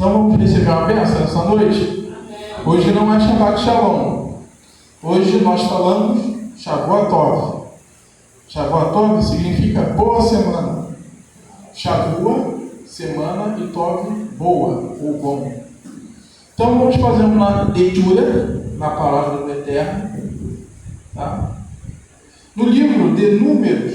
Então vamos receber uma bênção nessa noite? Hoje não é Shabbat Shalom. Hoje nós falamos Shavua Tov. Shavua Tov significa boa semana. Shavua, semana, e Tov, boa ou bom. Então vamos fazer uma leitura na palavra do Eterno. Tá? No livro de Números,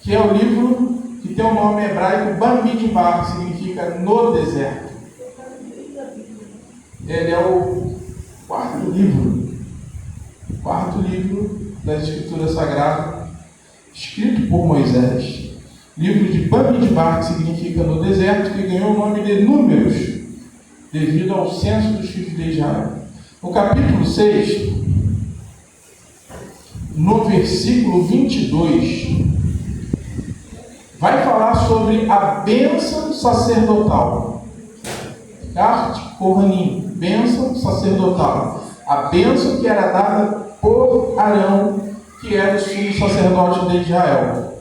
que é o livro que tem o nome hebraico Bamidbar, que significa no deserto. Ele é o quarto livro das Escrituras Sagradas, escrito por Moisés. Livro de Bamidbar, que significa no deserto, que ganhou o nome de Números, devido ao censo dos filhos de Israel. No capítulo 6, no versículo 22, vai falar sobre a bênção sacerdotal. Kart Kohanim, bênção sacerdotal. A bênção que era dada por Arão, que era o sumo sacerdote de Israel.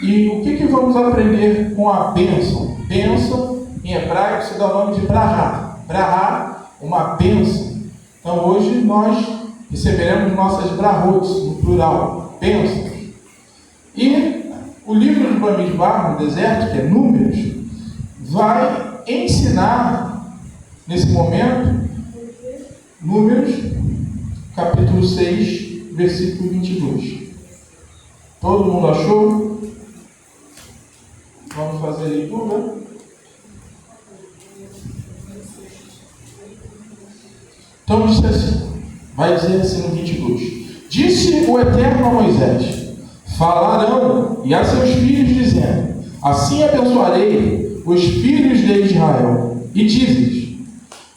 E o que vamos aprender com a bênção? Bênção, em hebraico, se dá o nome de Brahá. Brahá, uma bênção. Então hoje nós receberemos nossas brahot, no plural, bênçãos. E o livro de Bamidbar, no deserto, que é Números, vai ensinar, nesse momento, Números, capítulo 6, versículo 22. Todo mundo achou? Vamos fazer a leitura. Então diz assim, vai dizer assim no 22. Disse o Eterno a Moisés: falarão e a seus filhos, dizendo: assim abençoarei os filhos de Israel. E dizes: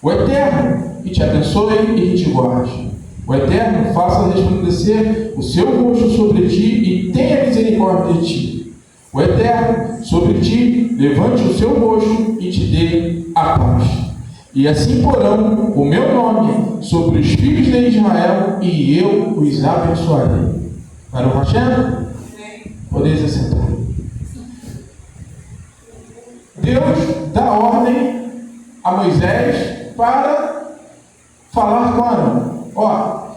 o Eterno que te abençoe e te guarde. O Eterno faça resplandecer o seu rosto sobre ti e tenha misericórdia de ti. O Eterno sobre ti levante o seu rosto e te dê a paz. E assim porão o meu nome sobre os filhos de Israel, e eu os abençoarei. Para o Hashem? Podeis assentar. Deus dá ordem a Moisés para falar com Arão.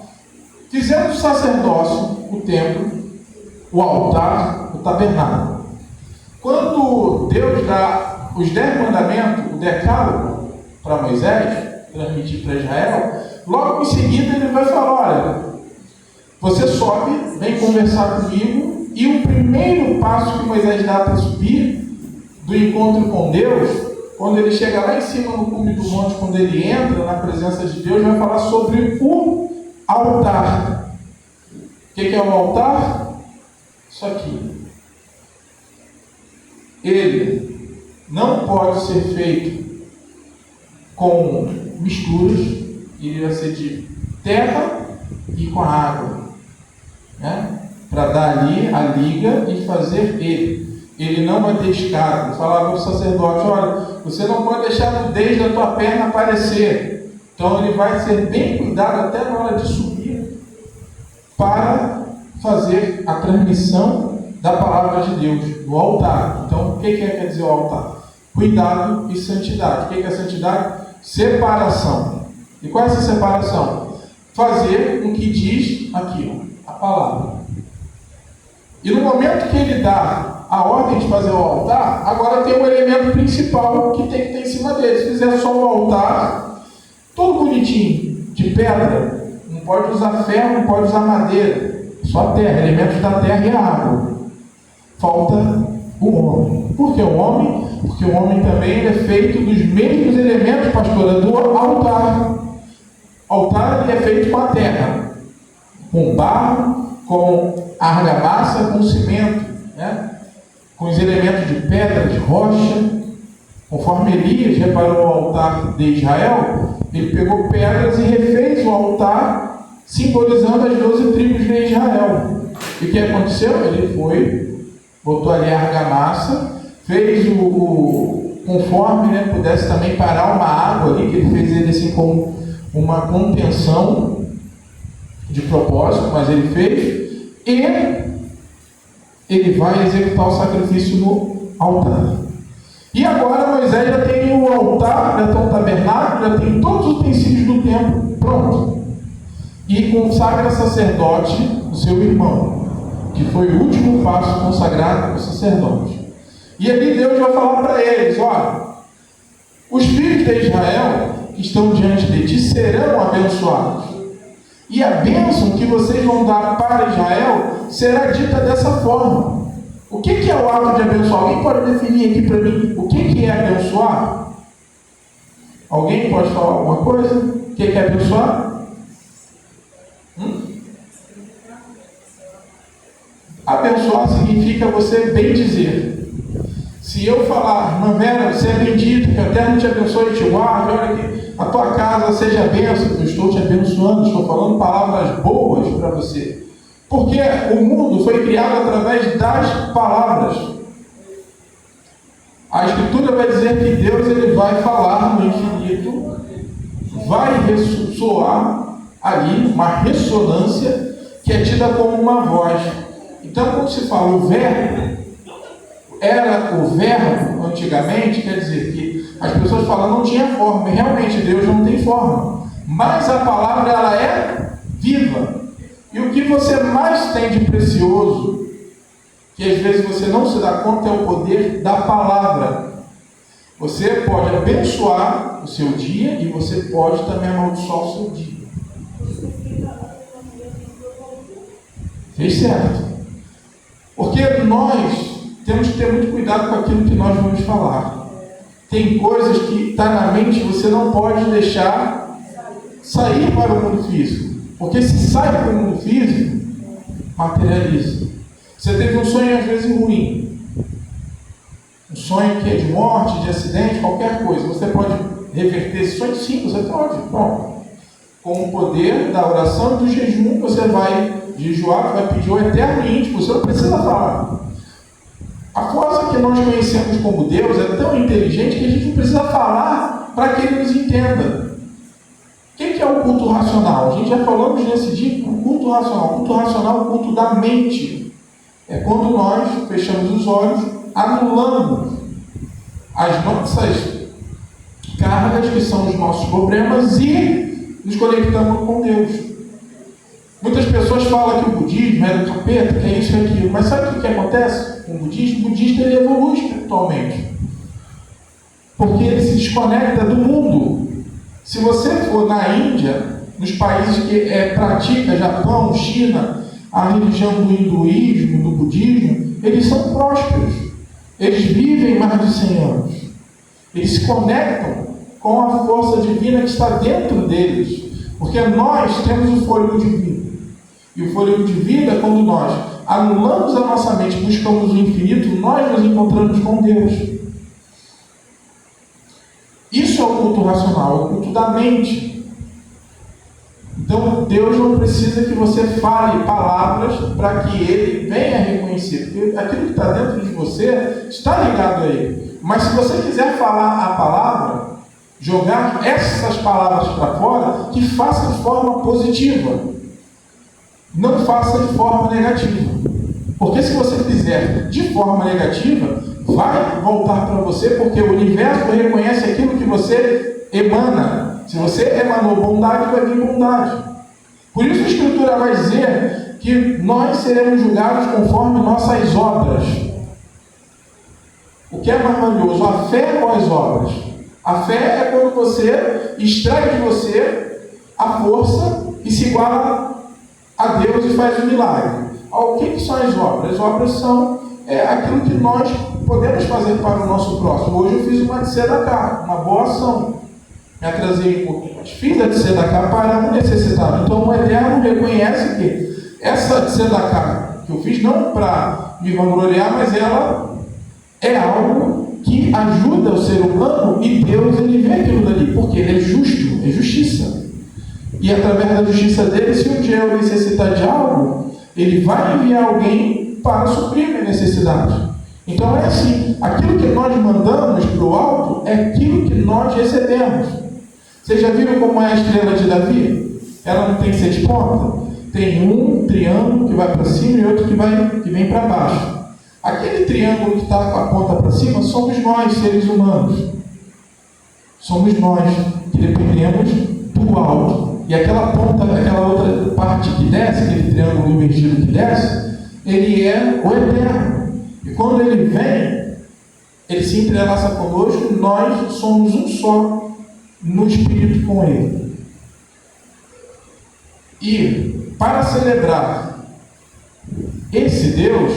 Fizemos o sacerdócio, o templo, o altar, o tabernáculo. Quando Deus dá os 10 mandamentos, o decálogo, para Moisés, transmitir para Israel, logo em seguida ele vai falar: olha, você sobe, vem conversar comigo, e o primeiro passo que Moisés dá para subir do encontro com Deus, quando ele chega lá em cima no cume do monte, quando ele entra na presença de Deus, vai falar sobre o altar. O que é o altar? Isso aqui. Ele não pode ser feito com misturas, ele vai ser de terra e com a água, né? Para dar ali a liga e fazer ele. Ele não vai ter escada. Falava para o sacerdote: olha, você não pode deixar a nudez da tua perna aparecer. Então ele vai ser bem cuidado até na hora de subir, para fazer a transmissão da palavra de Deus no altar. Então o que quer dizer o altar? Cuidado e santidade. O que é santidade? Separação. E qual é essa separação? Fazer o que diz aqui, a palavra. E no momento que ele dá a ordem de fazer o altar, agora tem um elemento principal que tem que ter em cima dele. Se fizer só o altar, todo bonitinho, de pedra, não pode usar ferro, não pode usar madeira, só terra, elementos da terra e a água. Falta o homem. Por que o homem? Porque o homem também é feito dos mesmos elementos, pastora, do altar. O altar ele é feito com a terra, com barro, com argamassa, com cimento, né? Com os elementos de pedra, de rocha. Conforme Elias reparou o altar de Israel, ele pegou pedras e refez o altar, simbolizando as 12 tribos de Israel. E o que aconteceu? Ele foi, botou ali a argamassa, fez conforme, né, pudesse também parar uma água ali, que ele fez ele assim como uma contenção de propósito, mas ele fez, e ele vai executar o sacrifício no altar. E agora Moisés já tem o altar, já tem o tabernáculo, já tem todos os utensílios do templo pronto. E consagra sacerdote, o seu irmão, que foi o último passo consagrado para o sacerdote. E ali Deus vai falar para eles: olha, os filhos de Israel que estão diante de ti serão abençoados. E a bênção que vocês vão dar para Israel será dita dessa forma. O que é o ato de abençoar? Alguém pode definir aqui para mim o que é abençoar? Alguém pode falar alguma coisa? O que é abençoar? Abençoar significa você bem dizer. Se eu falar: irmã Vera, você é bendita, que a terra te abençoe e te guarde, olha que a tua casa seja bênção, eu estou te abençoando, estou falando palavras boas para você. Porque o mundo foi criado através das palavras. A Escritura vai dizer que Deus ele vai falar no infinito, vai ressoar ali uma ressonância que é tida como uma voz. Então, quando se fala o verbo, era o verbo antigamente, quer dizer que as pessoas falam não tinha forma, e realmente Deus não tem forma, mas a palavra ela é viva. E o que você mais tem de precioso, que às vezes você não se dá conta, é o poder da palavra. Você pode abençoar o seu dia e você pode também amaldiçoar o seu dia. Fez certo. Porque nós temos que ter muito cuidado com aquilo que nós vamos falar. Tem coisas que está na mente, você não pode deixar sair para o mundo físico. Porque se sai para o mundo físico, materializa. Você teve um sonho às vezes ruim. Um sonho que é de morte, de acidente, qualquer coisa. Você pode reverter esse sonho? Sim, você pode. Bom, com o poder da oração e do jejum, você vai jejuar, vai pedir o eterno íntimo. Você não precisa falar. A força que nós conhecemos como Deus é tão inteligente que a gente não precisa falar para que Ele nos entenda. O que é o culto racional? A gente já falamos nesse dia, o culto racional. O culto racional é o culto da mente. É quando nós fechamos os olhos, anulamos as nossas cargas, que são os nossos problemas, e nos conectamos com Deus. Muitas pessoas falam que o budismo é do capeta, que é isso e aquilo. Mas sabe o que acontece com o budismo? O budista ele evolui espiritualmente. Porque ele se desconecta do mundo. Se você for na Índia, nos países que pratica, Japão, China, a religião do hinduísmo, do budismo, eles são prósperos. Eles vivem mais de 100 anos. Eles se conectam com a força divina que está dentro deles. Porque nós temos o fôlego divino. E o fôlego de vida, quando nós anulamos a nossa mente, buscamos o infinito, nós nos encontramos com Deus. Isso é o culto racional, é o culto da mente. Então, Deus não precisa que você fale palavras para que Ele venha reconhecer. Porque aquilo que está dentro de você está ligado a Ele. Mas se você quiser falar a palavra, jogar essas palavras para fora, que faça de forma positiva. Não faça de forma negativa. Porque se você fizer de forma negativa, vai voltar para você, porque o universo reconhece aquilo que você emana. Se você emanou bondade, vai vir bondade. Por isso a Escritura vai dizer que nós seremos julgados conforme nossas obras. O que é mais valioso, a fé ou as obras? A fé é quando você extrai de você a força e se iguala a Deus e faz um milagre. O que são as obras? As obras são aquilo que nós podemos fazer para o nosso próximo. Hoje eu fiz uma tzedakah, uma boa ação. Me atrasei um pouquinho, mas fiz a tzedakah para o necessitado. Então o Eterno reconhece que essa tzedakah que eu fiz, não para me vangloriar, mas ela é algo que ajuda o ser humano, e Deus ele vê aquilo dali, porque Ele é justo, é justiça. E através da justiça dele, se um dia eu necessitar de algo, Ele vai enviar alguém para suprir minha necessidade. Então é assim, aquilo que nós mandamos para o alto é aquilo que nós recebemos. Vocês já viram como é a estrela de Davi? Ela não tem 7 pontas? Tem um triângulo que vai para cima e outro que vem para baixo. Aquele triângulo que está com a ponta para cima somos nós, seres humanos. Somos nós que dependemos do alto. E aquela ponta, aquela outra parte que desce, aquele triângulo invertido que desce, ele é o eterno. E quando ele vem, ele se entrelaça conosco, nós somos um só no espírito com ele. E para celebrar esse Deus,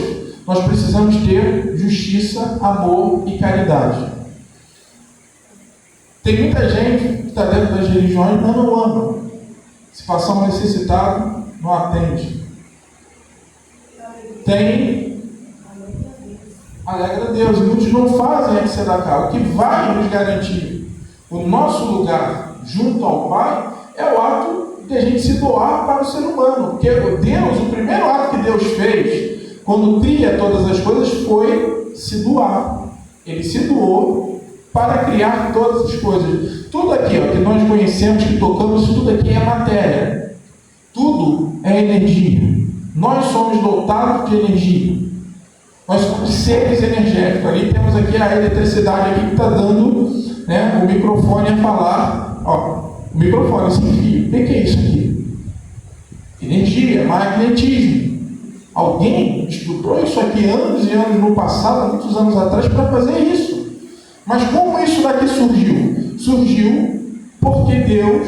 nós precisamos ter justiça, amor e caridade. Tem muita gente que está dentro das religiões, mas não ama. Se passar um necessitado, não atende. Tem, alegra a Deus. E muitos não fazem a tzedakah. O que vai nos garantir o nosso lugar junto ao Pai é o ato de a gente se doar para o ser humano. Porque Deus, o primeiro ato que Deus fez, quando cria todas as coisas, foi se doar. Ele se doou para criar todas as coisas. Tudo aqui, ó, que nós conhecemos, que tocamos, tudo aqui é matéria. Tudo é energia. Nós somos dotados de energia. Nós somos seres energéticos. Ali temos aqui a eletricidade aqui que está dando, né, o microfone a falar. Ó, o microfone sem fio. O que é isso aqui? Energia, magnetismo. Alguém estudou isso aqui anos e anos no passado, muitos anos atrás, para fazer isso. Mas como isso daqui surgiu? Surgiu porque Deus,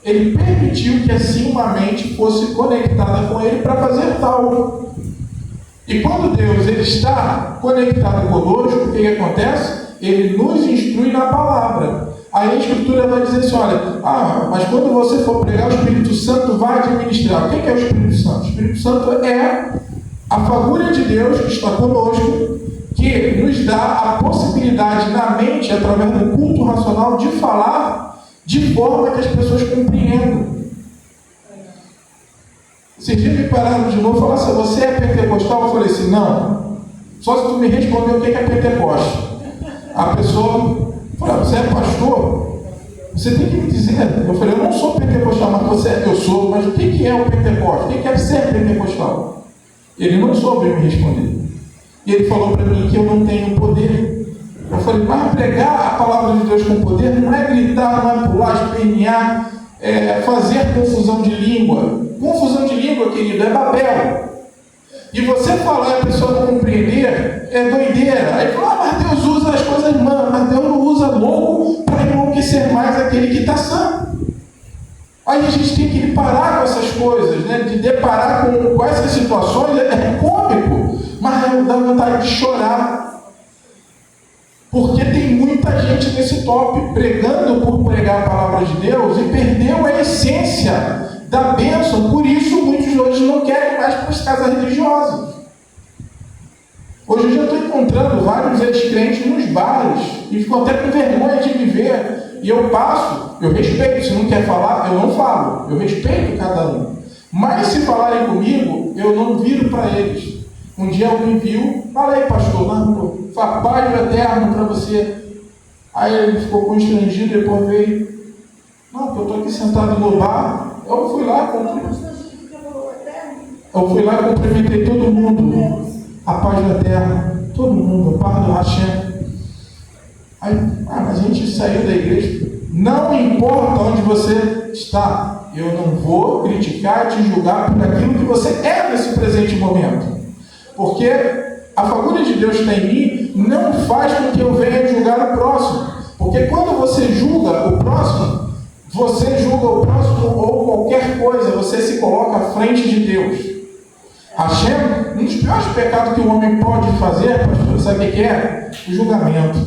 ele permitiu que assim uma mente fosse conectada com ele para fazer tal. E quando Deus ele está conectado conosco, o que acontece? Ele nos instrui na palavra. Aí a Escritura vai dizer assim, olha, mas quando você for pregar, o Espírito Santo vai administrar. O que é o Espírito Santo? O Espírito Santo é a fagulha de Deus que está conosco, que nos dá a possibilidade na mente, através do culto racional, de falar de forma que as pessoas compreendam. Esses dias me pararam de novo e falaram assim, você é pentecostal? Eu falei assim, não. Só se tu me responder o que é Pentecoste. A pessoa falou, você é pastor? Você tem que me dizer. Eu falei, eu não sou pentecostal, mas eu sou. Mas o que é o Pentecoste? O que é ser pentecostal? Ele não soube me responder. E ele falou para mim que eu não tenho poder. Eu falei, mas pregar a palavra de Deus com poder não é gritar, não é pular, espernear, fazer confusão de língua. Confusão de língua, querido, é Babel. E você falar e a pessoa não compreender, é doideira. Aí fala, mas Deus usa as coisas humanas, mas Deus não usa louco para enlouquecer mais aquele que está sã. Aí a gente tem que parar com essas coisas, né? De deparar com essas situações, é cômico, mas dá vontade de chorar. Porque tem muita gente nesse top pregando por pregar a palavra de Deus e perdeu a essência da bênção. Por isso muitos hoje não querem mais para as casas religiosas. Hoje eu já estou encontrando vários ex-crentes nos bares e ficam até com vergonha de me ver. E eu passo, eu respeito. Se não quer falar, eu não falo. Eu respeito cada um. Mas se falarem comigo, eu não viro para eles. Um dia alguém viu, fala aí, pastor, paz eterno para você. Aí ele ficou constrangido, depois veio. Não, porque eu estou aqui sentado no bar. Eu fui lá, cumprimentei todo mundo. A paz eterna, todo mundo, a paz do Hashem. Aí, mas a gente saiu da igreja. Não importa onde você está, eu não vou criticar e te julgar por aquilo que você é nesse presente momento. Porque a fagulha de Deus que está em mim não faz com que eu venha julgar o próximo. Porque quando você julga o próximo, você julga o próximo ou qualquer coisa, você se coloca à frente de Deus. Hashem, um dos piores pecados que o homem pode fazer, pastor, sabe o que é? O julgamento.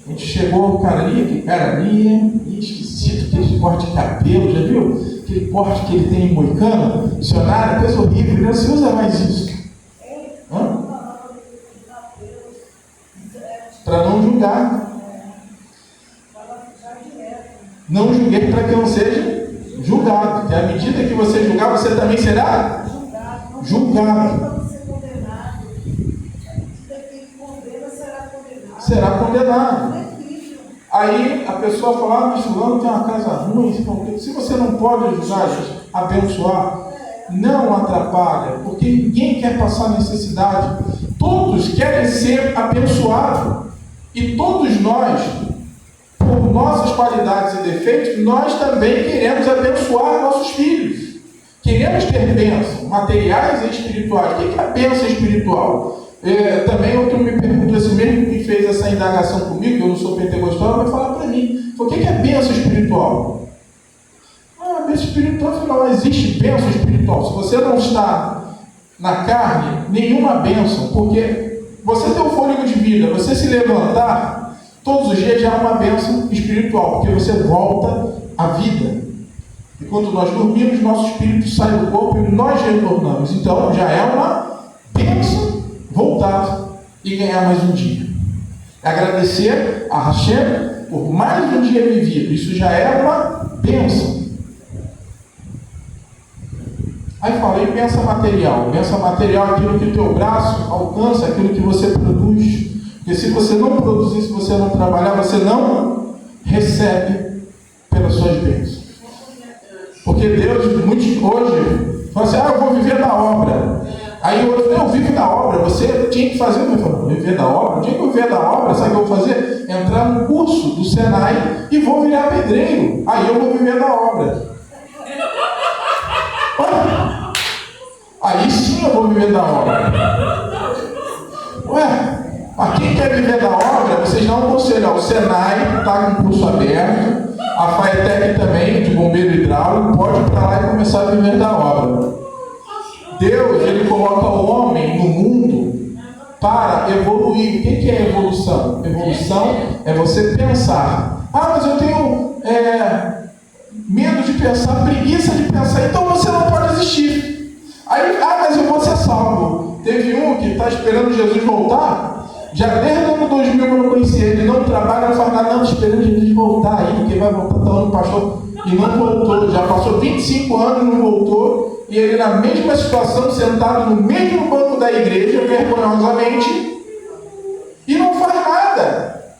A gente chegou, aquele cara ali, esquisito, aquele corte de cabelo, já viu? Aquele corte que ele tem em moicano, missionário, coisa horrível, não se usa mais isso. Para não julgar. Não julguei para que eu não seja julgado. Que à medida que você julgar, você também será julgado. Será condenado. Aí a pessoa fala, mas fulano tem uma casa ruim. Se você não pode ajudar, abençoar, não atrapalha, porque ninguém quer passar necessidade. Todos querem ser abençoados. E todos nós, por nossas qualidades e defeitos, nós também queremos abençoar nossos filhos. Queremos ter bênçãos materiais e espirituais. O que é a bênção espiritual? Também outro me perguntou, esse mesmo que fez essa indagação comigo, eu não sou pentecostal, vai falar para mim. O que é bênção espiritual? A bênção espiritual, afinal, existe bênção espiritual. Se você não está na carne, nenhuma bênção, porque você tem o fôlego de vida, você se levantar todos os dias já é uma bênção espiritual, porque você volta à vida. E quando nós dormimos, nosso espírito sai do corpo e nós retornamos. Então já é uma bênção voltar e ganhar mais um dia. Agradecer a Hashem por mais um dia vivido. Isso já é uma bênção. Aí falei bênção material. Bênção material é aquilo que o teu braço alcança, aquilo que você produz. Porque se você não produzir, se você não trabalhar, você não recebe pelas suas bênçãos. Porque Deus, muitos hoje, fala assim, eu vou viver da obra. Aí o outro, eu vivo da obra, você tinha que fazer, eu falei, viver da obra? Tinha que viver da obra, sabe o que eu vou fazer? Entrar no curso do Senai e vou virar pedreiro. Aí eu vou viver da obra. Aí sim eu vou viver da obra. Para quem quer viver da obra, vocês dão um conselho. O Senai está com curso aberto, a FAETEC também, de bombeiro hidráulico, pode ir para lá e começar a viver da obra. Deus, Ele coloca o homem no mundo para evoluir. O que é evolução? Evolução é você pensar. Mas eu tenho medo de pensar, preguiça de pensar, então você não pode existir. Aí, mas eu vou ser salvo. Teve um que está esperando Jesus voltar, já desde o ano 2000 eu não conhecia ele, não trabalha, não faz nada, não, esperando Jesus voltar aí, porque vai voltar, tá ano pastor, e não voltou, já passou 25 anos e não voltou, e ele na mesma situação, sentado no mesmo banco da igreja, vergonhosamente, e não faz nada.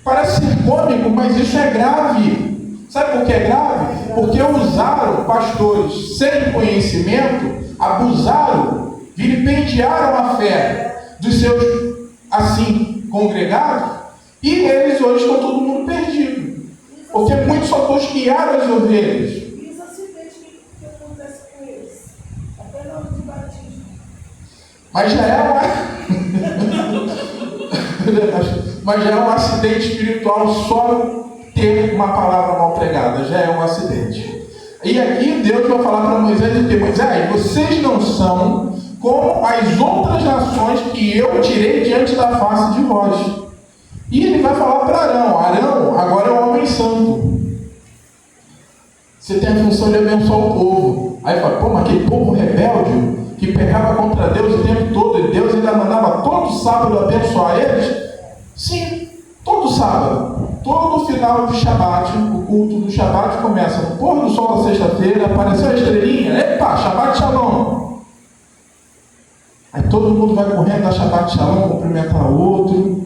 Parece ser cômico, mas isso é grave. Sabe por que é grave? Porque usaram pastores sem conhecimento, abusaram, vilipendiaram a fé dos seus, assim, congregados, e eles hoje estão todo mundo perdido. Porque muitos só tosquiaram as ovelhas. E os acidentes que acontecem com eles? Até na hora do batismo. Mas já é Mas já é um acidente espiritual só ter uma palavra mal pregada, já é um acidente. E aqui Deus vai falar para Moisés o que? Moisés, vocês não são como as outras nações que eu tirei diante da face de vós. E ele vai falar para Arão. Arão agora é um homem santo. Você tem a função de abençoar o povo. Aí fala, mas aquele povo rebelde que pecava contra Deus o tempo todo, e Deus ainda mandava todo sábado abençoar eles? Sim, todo sábado. Todo final de Shabat, o culto do Shabat começa no pôr do sol da sexta-feira, apareceu a estrelinha, epa, Shabat Shalom. Aí todo mundo vai correndo da Shabat Shalom, cumprimentar o outro.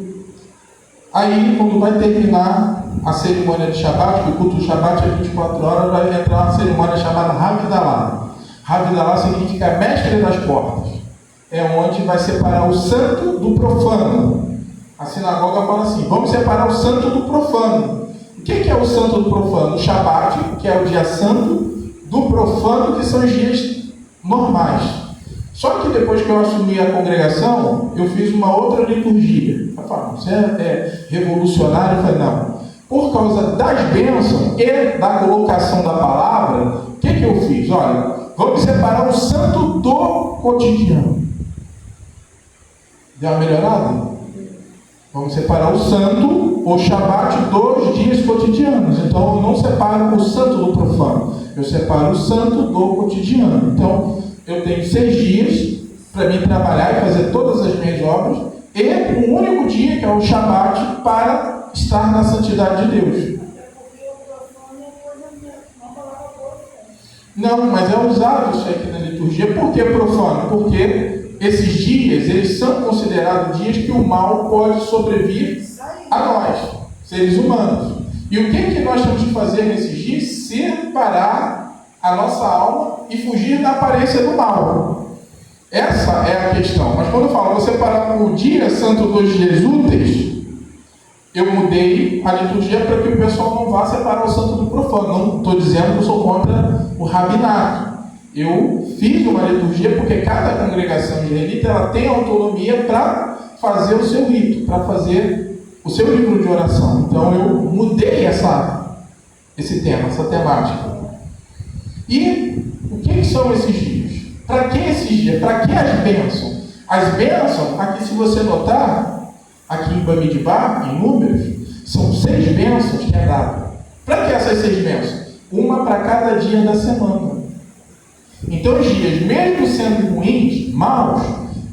Aí, quando vai terminar a cerimônia de Shabat, que o culto do Shabat é 24 horas, vai entrar uma cerimônia chamada Havdalah. Havdalah significa mestre das portas. É onde vai separar o santo do profano. A sinagoga fala assim, vamos separar o santo do profano. O que é o santo do profano? O Shabat, que é o dia santo, do profano, que são os dias normais. Só que depois que eu assumi a congregação, eu fiz uma outra liturgia. Eu falei, você é revolucionário? Eu falei, não. Por causa das bênçãos e da colocação da palavra, o que eu fiz? Olha, vamos separar o santo do cotidiano. Deu uma melhorada? Vamos separar o santo, o Shabat, dos dias cotidianos. Então, eu não separo o santo do profano. Eu separo o santo do cotidiano. Então, eu tenho 6 dias para mim trabalhar e fazer todas as minhas obras. E um único dia, que é o Shabat, para estar na santidade de Deus. Não, mas é usado isso aqui na liturgia. Por que profano? Porque esses dias, eles são considerados dias que o mal pode sobrevir a nós, seres humanos. E o que nós temos que fazer nesses dias? Separar a nossa alma e fugir da aparência do mal. Essa é a questão. Mas quando eu falo, vou separar o dia santo dos dias úteis, eu mudei a liturgia para que o pessoal não vá separar o santo do profano. Não estou dizendo que eu sou contra o rabinato. Eu fiz uma liturgia porque cada congregação israelita ela tem autonomia para fazer o seu rito, para fazer o seu livro de oração. Então eu mudei esse tema, essa temática. E o que são esses dias? Para que esses dias? Para que as bênçãos? As bênçãos, aqui se você notar, aqui em Bamidbar, em Números, são 6 bênçãos que é dado. Para que essas 6 bênçãos? Uma para cada dia da semana. Então os dias, mesmo sendo ruins, maus,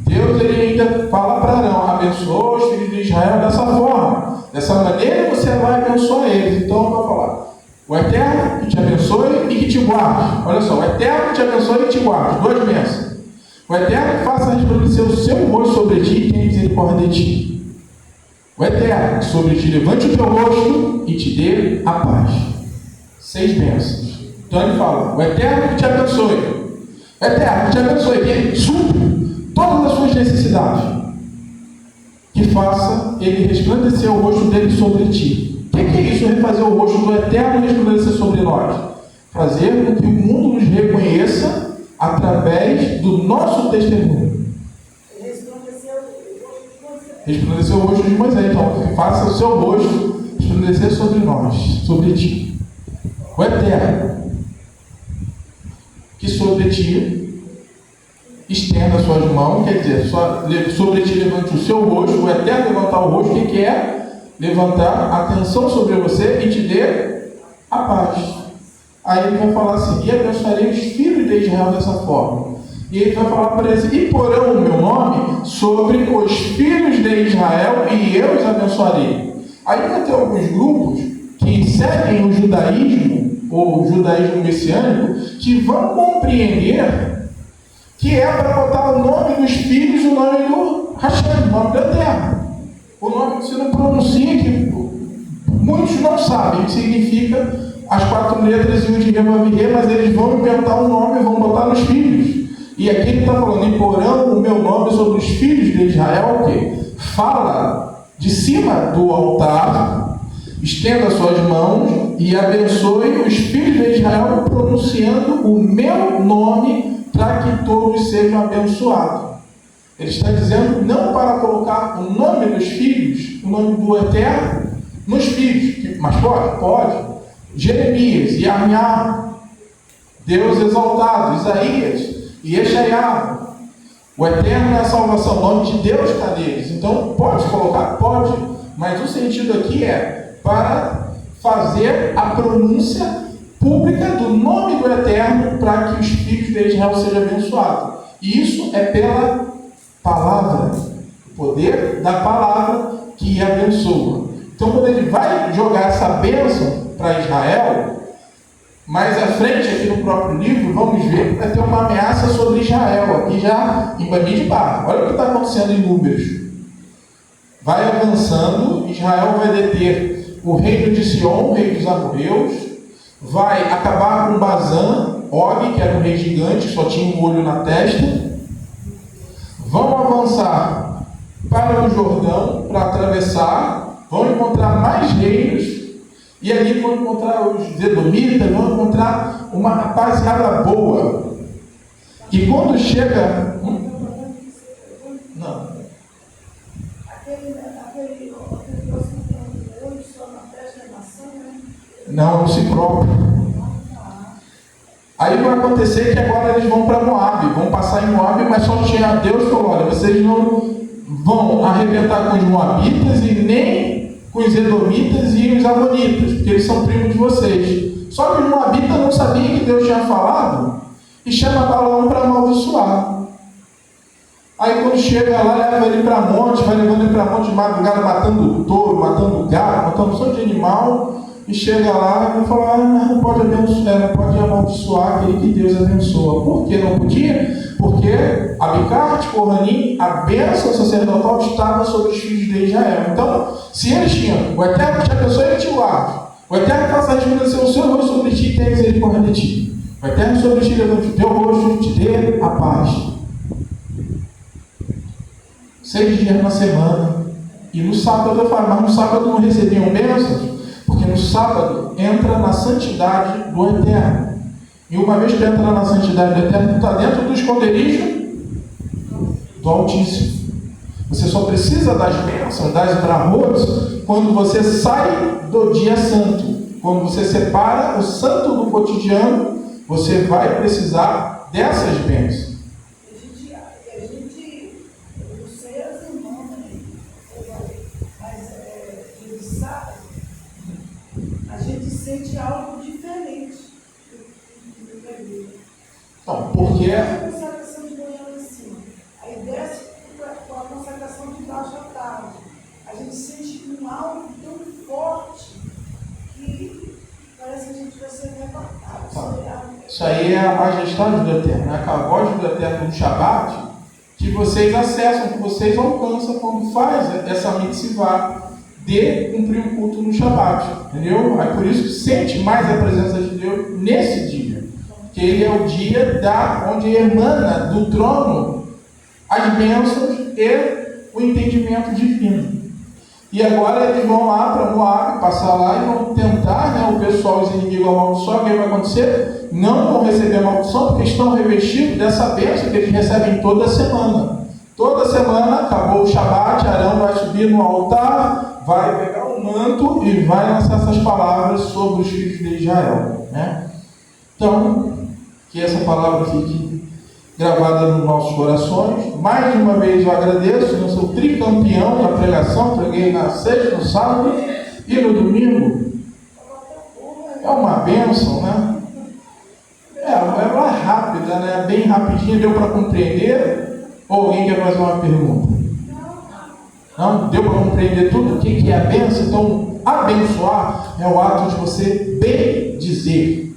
Deus ele ainda fala para Arão, abençoa os filhos de Israel dessa forma. Dessa maneira você vai abençoar eles. Então vai falar, o Eterno que te abençoe e que te guarde. Olha só, o Eterno que te abençoe e te guarde. 2 bênçãos. O Eterno que faça resplandecer o seu rosto sobre ti e tenha misericórdia de ti. O Eterno que sobre ti levante o teu rosto e te dê a paz. 6 bênçãos. Então ele fala, o Eterno que te abençoe. O Eterno que te abençoe, que supre todas as suas necessidades. Que faça ele resplandecer o rosto dele sobre ti. O que é isso? Refazer o rosto do Eterno resplandecer sobre nós. Fazer com que o mundo nos reconheça através do nosso testemunho. Resplandecer o rosto de Moisés. Então, faça o seu rosto resplandecer sobre nós, sobre ti. O Eterno que sobre ti estenda as suas mãos, quer dizer, sobre ti levante o seu rosto, o Eterno levantar o rosto, o que é? Levantar a atenção sobre você e te dê a paz. Aí ele vai falar assim, e abençoarei os filhos de Israel dessa forma. E ele vai falar para eles, e porão o meu nome sobre os filhos de Israel e eu os abençoarei. Aí vai ter alguns grupos que seguem o judaísmo, ou o judaísmo messiânico, que vão compreender que é para botar o nome dos filhos, o nome do Hashem, o nome do Eterno. O nome que você não pronuncia, que muitos não sabem o que significa as 4 letras e o de Remavirê, mas eles vão inventar um nome e vão botar nos filhos. E aqui ele está falando, e porão o meu nome sobre os filhos de Israel, o quê? Fala de cima do altar, estenda suas mãos e abençoe os filhos de Israel pronunciando o meu nome para que todos sejam abençoados. Ele está dizendo não para colocar o nome dos filhos, o nome do Eterno, nos filhos. Mas pode? Pode. Jeremias, Yarmiá, Deus exaltado, Isaías, Yeshaiá. O Eterno é a salvação, o nome de Deus está neles. Então pode colocar? Pode. Mas o sentido aqui é para fazer a pronúncia pública do nome do Eterno para que os filhos de Israel sejam abençoados. E isso é pela palavra, o poder da palavra que abençoa. Então quando ele vai jogar essa bênção para Israel, mais à frente aqui no próprio livro, vamos ver que vai ter uma ameaça sobre Israel, aqui já em Bamidbar. Olha o que está acontecendo em Números. Vai avançando, Israel vai deter o reino de Sion, o rei dos amorreus, vai acabar com Bazã, Og, que era um rei gigante, só tinha um olho na testa. Vão avançar para o Jordão, para atravessar, vão encontrar mais reinos, e ali vão encontrar os Edomitas, vão encontrar uma rapaziada boa. E quando chega... Não. Não, não se próprio. Aí vai acontecer que agora eles vão para Moab, vão passar em Moab, mas só tinha Deus falou, olha, vocês não vão arrebentar com os Moabitas e nem com os Edomitas e os Amonitas, porque eles são primos de vocês. Só que os Moabitas não sabiam que Deus tinha falado e chama Balaão para amaldiçoar. Aí quando chega lá, leva ele para monte, vai levando ele para monte de madrugada, matando touro, matando gato, matando um monte de animal. E chega lá e vai falar, mas não pode abençoar, não pode amaldiçoar aquele que Deus abençoa. Por que não podia? Porque Abicarte, Coranim, a bênção sacerdotal estava sobre os filhos de Israel. Então, se eles tinham, o Eterno te abençoe e te guarde. O Eterno faça resplandecer o seu rosto sobre ti e tenha misericórdia de ti. O Eterno sobre ti levante o teu rosto e te dê a paz. 6 dias na semana. E no sábado eu falo, mas no sábado não recebiam bênçãos? Porque no sábado entra na santidade do Eterno. E uma vez que entra na santidade do Eterno, está dentro do esconderijo do Altíssimo. Você só precisa das bênçãos, das bravos, quando você sai do dia santo. Quando você separa o santo do cotidiano, você vai precisar dessas bênçãos. A gente sente algo diferente. Então, porque a consagração de manhã lá em cima, aí desce com a consagração de baixo à tarde. A gente sente um algo tão forte que parece que a gente vai ser arrebatado. Isso aí é a majestade do Eterno, é a voz do Eterno no Shabat, que vocês acessam, que vocês alcançam quando faz essa mitzvah de cumprir o culto no Shabat, entendeu? É por isso que sente mais a presença de Deus nesse dia, que ele é o dia onde emana do trono as bênçãos e o entendimento divino. E agora eles vão lá para Moab, passar lá e vão tentar, o pessoal, os inimigos amaldiçoar. O que vai acontecer? Não vão receber a maldição, porque estão revestidos dessa bênção que eles recebem toda semana. Toda semana, acabou o Shabat, Arão vai subir no altar, vai pegar o manto e vai lançar essas palavras sobre os filhos de Israel. Então, que essa palavra fique gravada nos nossos corações. Mais uma vez eu agradeço, eu sou tricampeão da pregação, preguei na sexta, no sábado e no domingo. É uma bênção, né? Ela é rápida, né? Bem rapidinha, deu para compreender? Ou alguém quer fazer uma pergunta? Não? Deu para compreender tudo? O que é a bênção? Então, abençoar é o ato de você bem dizer.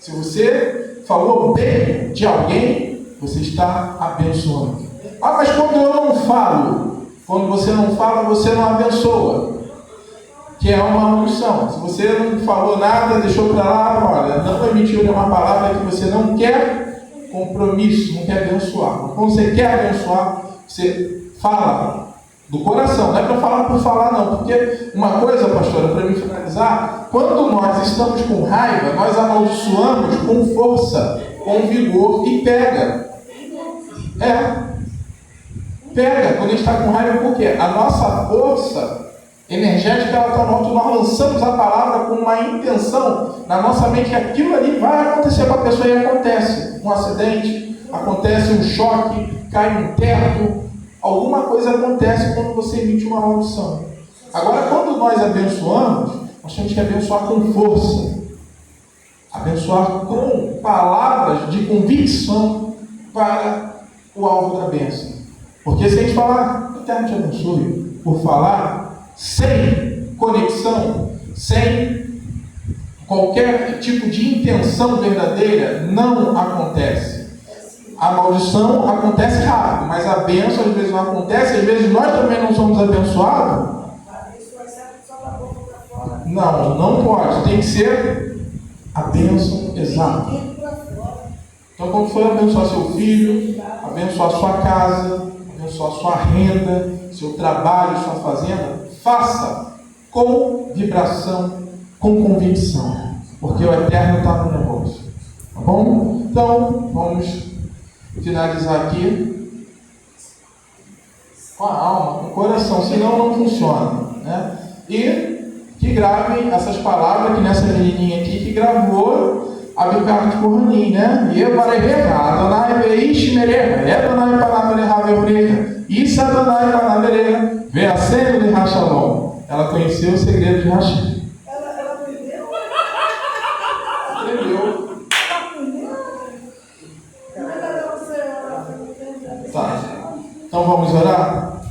Se você falou bem de alguém, você está abençoando. Mas quando eu não falo, quando você não fala, você não abençoa. Que é uma maldição. Se você não falou nada, deixou para lá, olha, não emitiu nenhuma palavra que você não quer compromisso, não quer abençoar. Mas quando você quer abençoar, você fala do coração. Não é para falar por falar, não. Porque uma coisa, pastora, para me finalizar, quando nós estamos com raiva, nós amaldiçoamos com força, com vigor e pega. Pega, quando a gente está com raiva, por quê? A nossa força energética, ela está no alto, nós lançamos a palavra com uma intenção na nossa mente que aquilo ali vai acontecer com a pessoa e acontece. Um acidente, acontece um choque, cai um teto, alguma coisa acontece quando você emite uma maldição. Agora, quando nós abençoamos, nós temos que abençoar com força, abençoar com palavras de convicção para o alvo da bênção. Porque se a gente falar, o Eterno te abençoe, por falar, sem conexão, sem qualquer tipo de intenção verdadeira, não acontece. A maldição acontece rápido, mas a bênção às vezes não acontece, às vezes nós também não somos abençoados. Não pode, tem que ser a bênção exata. Então, quando for abençoar seu filho, abençoar sua casa, abençoar sua renda, seu trabalho, sua fazenda, faça com vibração, com convicção, porque o Eterno está no negócio. Tá bom? Então, vamos finalizar aqui com a alma, com o coração, senão não funciona, né? E que gravem essas palavras que nessa menininha aqui que gravou a Bicarte Corranim, né? E Evareheka, Adonai Veish Mereha, Adonai Panamereha Veureka, Isa Adonai Panamereha, Veacendo de Rachalom. Ela conheceu o segredo de Hashem. Ela aprendeu? Aprendeu. Tá. Então vamos orar?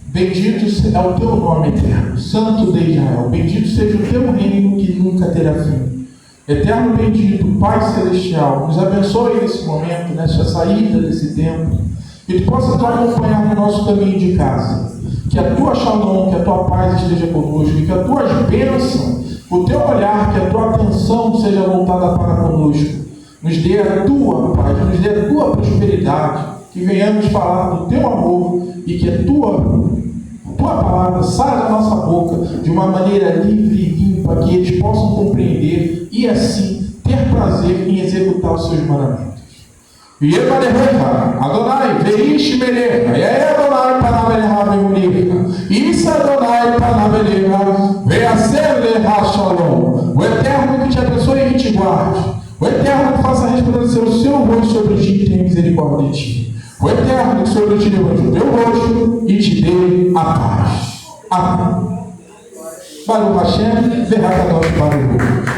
Bendito é o teu nome, Eterno, Santo de Israel. Bendito seja o teu reino que nunca terá fim. Eterno bendito, Pai Celestial, nos abençoe nesse momento, nessa saída desse tempo, que tu possa nos acompanhar no nosso caminho de casa. Que a tua shalom, que a tua paz esteja conosco, que as tuas bênçãos, o teu olhar, que a tua atenção seja voltada para conosco. Nos dê a tua paz, nos dê a tua prosperidade. que venhamos falar do teu amor e que a tua palavra saia da nossa boca de uma maneira livre e limpa, que eles possam compreender e assim ter prazer em executar os seus mandamentos. E Adonai, veish melecha, e aí Adonai panavelecha veunicha, isso Adonai panavelecha, veaser lecha shalom, o Eterno que te abençoe e que te guarde, o Eterno que faça resplandecer o seu rosto sobre ti e tenha misericórdia de ti, o Eterno que sobre ti levante o teu rosto e te dê a paz. Amém. Baruch Hashem, Verhakadosh Baruch.